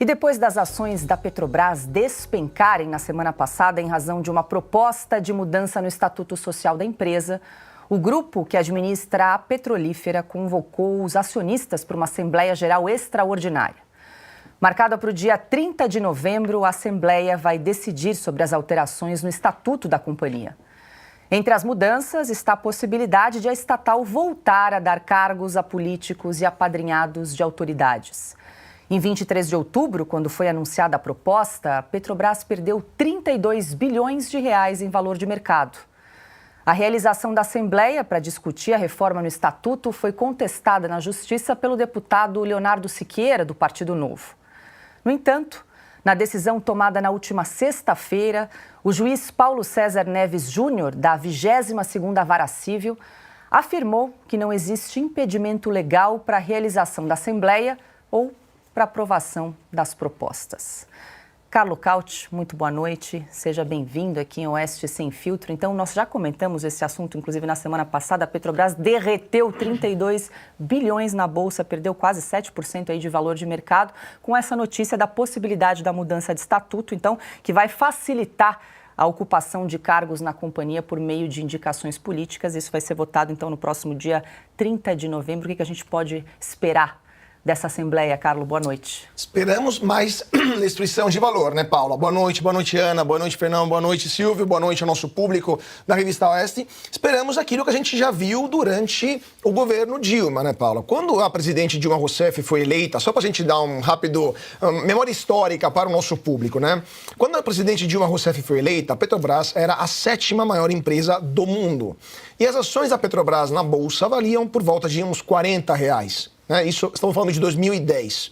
E depois das ações da Petrobras despencarem na semana passada em razão de uma proposta de mudança no Estatuto Social da empresa, o grupo que administra a petrolífera convocou os acionistas para uma Assembleia Geral extraordinária. Marcada para o dia 30 de novembro, a Assembleia vai decidir sobre as alterações no Estatuto da companhia. Entre as mudanças está a possibilidade de a estatal voltar a dar cargos a políticos e apadrinhados de autoridades. Em 23 de outubro, quando foi anunciada a proposta, a Petrobras perdeu 32 bilhões de reais em valor de mercado. A realização da Assembleia para discutir a reforma no Estatuto foi contestada na Justiça pelo deputado Leonardo Siqueira, do Partido Novo. No entanto, na decisão tomada na última sexta-feira, o juiz Paulo César Neves Júnior, da 22ª Vara Civil, afirmou que não existe impedimento legal para a realização da Assembleia ou para aprovação das propostas. Carlo Cauti, muito boa noite, seja bem-vindo aqui em Oeste Sem Filtro. Então, nós já comentamos esse assunto, inclusive na semana passada, a Petrobras derreteu 32 bilhões na Bolsa, perdeu quase 7% aí de valor de mercado, com essa notícia da possibilidade da mudança de estatuto, então, que vai facilitar a ocupação de cargos na companhia por meio de indicações políticas. Isso vai ser votado, então, no próximo dia 30 de novembro. O que a gente pode esperar dessa Assembleia, Carlo? Boa noite. Esperamos mais destruição de valor, né, Paula? Boa noite, Ana, boa noite, Fernão, boa noite, Silvio, boa noite ao nosso público da Revista Oeste. Esperamos aquilo que a gente já viu durante o governo Dilma, né, Paula? Quando a presidente Dilma Rousseff foi eleita, só para a gente dar um rápido memória histórica para o nosso público, né? Quando a presidente Dilma Rousseff foi eleita, a Petrobras era a 7ª maior empresa do mundo. E as ações da Petrobras na Bolsa valiam por volta de uns R$40. Isso, estamos falando de 2010.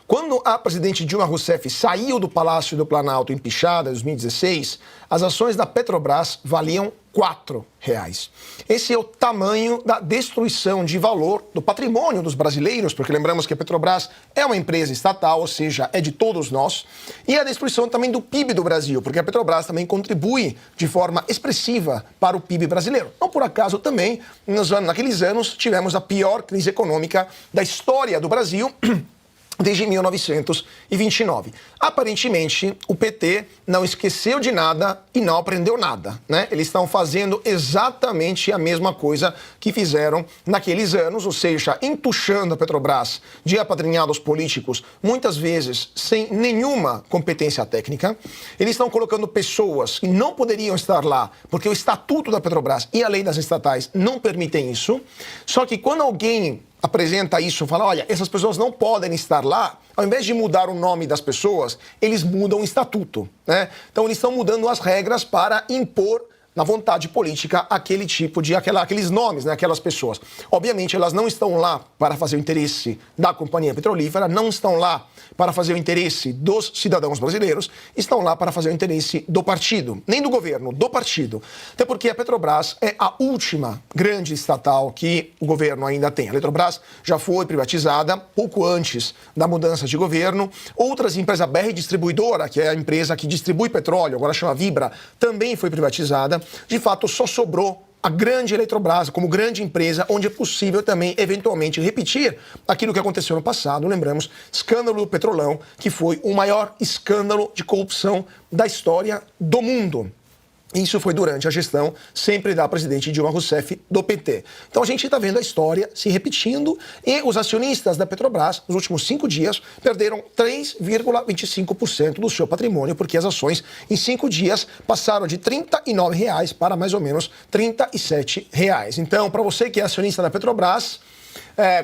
Quando a presidente Dilma Rousseff saiu do Palácio do Planalto em Pixada, em 2016, as ações da Petrobras valiam R$4. Esse é o tamanho da destruição de valor do patrimônio dos brasileiros, porque lembramos que a Petrobras é uma empresa estatal, ou seja, é de todos nós, e a destruição também do PIB do Brasil, porque a Petrobras também contribui de forma expressiva para o PIB brasileiro. Não por acaso também, naqueles anos, tivemos a pior crise econômica da história do Brasil, desde 1929. Aparentemente, o PT não esqueceu de nada e não aprendeu nada, né? Eles estão fazendo exatamente a mesma coisa que fizeram naqueles anos, ou seja, entuchando a Petrobras de apadrinhados políticos, muitas vezes sem nenhuma competência técnica. Eles estão colocando pessoas que não poderiam estar lá, porque o Estatuto da Petrobras e a lei das estatais não permitem isso. Só que quando alguém apresenta isso, fala, olha, essas pessoas não podem estar lá, ao invés de mudar o nome das pessoas, eles mudam o estatuto, né? Então eles estão mudando as regras para impor na vontade política aquele tipo de, aqueles nomes, né, aquelas pessoas. Obviamente elas não estão lá para fazer o interesse da companhia petrolífera, não estão lá para fazer o interesse dos cidadãos brasileiros, estão lá para fazer o interesse do partido, nem do governo, do partido. Até porque a Petrobras é a última grande estatal que o governo ainda tem. A Petrobras já foi privatizada pouco antes da mudança de governo. Outras empresas, a BR Distribuidora, que é a empresa que distribui petróleo, agora chama Vibra, também foi privatizada. De fato, só sobrou a grande Eletrobras como grande empresa, onde é possível também, eventualmente, repetir aquilo que aconteceu no passado. Lembramos, escândalo do Petrolão, que foi o maior escândalo de corrupção da história do mundo. Isso foi durante a gestão sempre da presidente Dilma Rousseff do PT. Então a gente está vendo a história se repetindo e os acionistas da Petrobras, nos últimos 5 dias, perderam 3,25% do seu patrimônio, porque as ações em 5 dias passaram de R$39 para mais ou menos R$37. Então, para você que é acionista da Petrobras,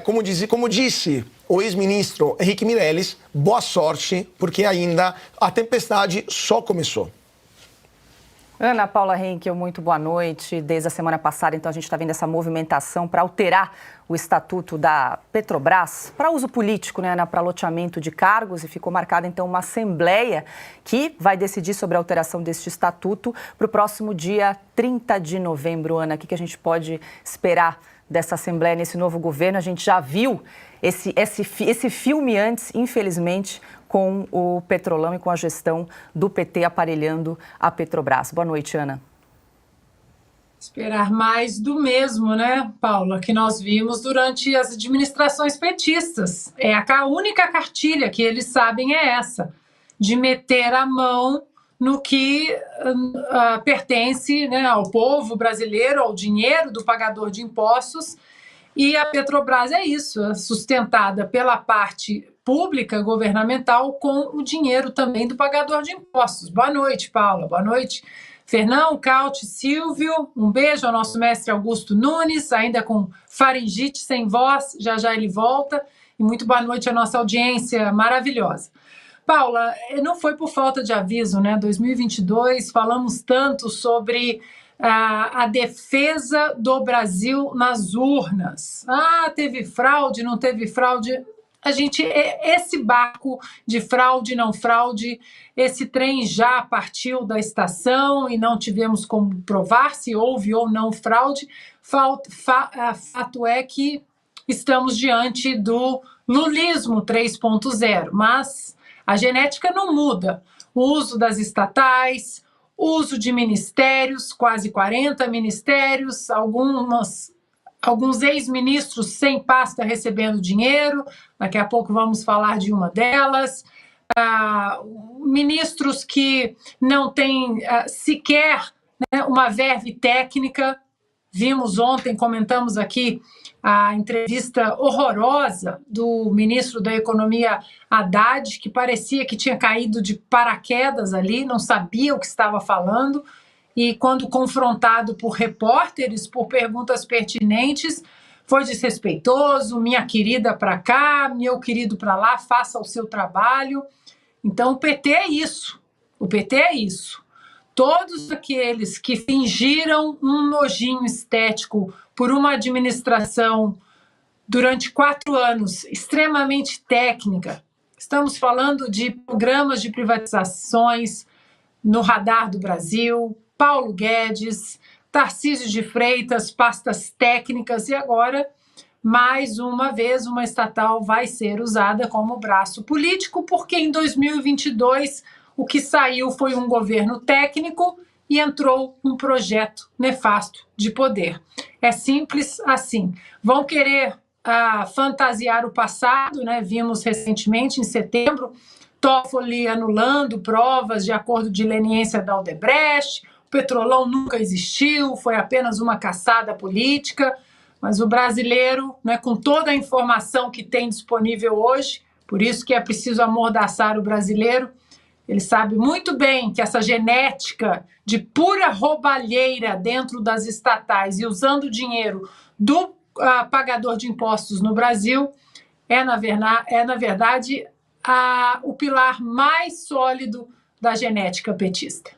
como disse o ex-ministro Henrique Meirelles, boa sorte, porque ainda a tempestade só começou. Ana Paula Henkel, muito boa noite. Desde a semana passada, então, a gente está vendo essa movimentação para alterar o estatuto da Petrobras para uso político, né, para loteamento de cargos, e ficou marcada, então, uma assembleia que vai decidir sobre a alteração deste estatuto para o próximo dia 30 de novembro. Ana, o que a gente pode esperar dessa assembleia nesse novo governo? A gente já viu esse filme antes, infelizmente, com o Petrolão e com a gestão do PT aparelhando a Petrobras. Boa noite, Ana. Esperar mais do mesmo, né, Paula, que nós vimos durante as administrações petistas. A única cartilha que eles sabem é essa, de meter a mão no que pertence, né, ao povo brasileiro, ao dinheiro do pagador de impostos. E a Petrobras é isso, é sustentada pela parte pública, governamental, com o dinheiro também do pagador de impostos. Boa noite, Paula. Boa noite, Fernão, Caute, Silvio. Um beijo ao nosso mestre Augusto Nunes, ainda com faringite, sem voz. Já já ele volta. E muito boa noite à nossa audiência maravilhosa. Paula, não foi por falta de aviso, né? 2022, falamos tanto sobre a defesa do Brasil nas urnas. Teve fraude, não teve fraude. Esse barco de fraude, não fraude, esse trem já partiu da estação e não tivemos como provar se houve ou não fraude. Fato é que estamos diante do lulismo 3.0, mas a genética não muda. O uso das estatais, uso de ministérios, quase 40 ministérios, alguns ex-ministros sem pasta recebendo dinheiro, daqui a pouco vamos falar de uma delas, ministros que não têm sequer, né, uma verve técnica. Vimos ontem, comentamos aqui, a entrevista horrorosa do ministro da Economia Haddad, que parecia que tinha caído de paraquedas ali, não sabia o que estava falando, e quando confrontado por repórteres, por perguntas pertinentes, foi desrespeitoso, minha querida para cá, meu querido para lá, faça o seu trabalho. Então, o PT é isso. O PT é isso. Todos aqueles que fingiram um nojinho estético por uma administração durante 4 anos extremamente técnica, estamos falando de programas de privatizações no radar do Brasil, Paulo Guedes, Tarcísio de Freitas, pastas técnicas, e agora, mais uma vez, uma estatal vai ser usada como braço político, porque em 2022 o que saiu foi um governo técnico e entrou um projeto nefasto de poder. É simples assim. Vão querer fantasiar o passado, né? Vimos recentemente, em setembro, Toffoli anulando provas de acordo de leniência da Odebrecht, o Petrolão nunca existiu, foi apenas uma caçada política, mas o brasileiro, né, com toda a informação que tem disponível hoje, por isso que é preciso amordaçar o brasileiro, ele sabe muito bem que essa genética de pura roubalheira dentro das estatais e usando o dinheiro do pagador de impostos no Brasil é na verdade, o pilar mais sólido da genética petista.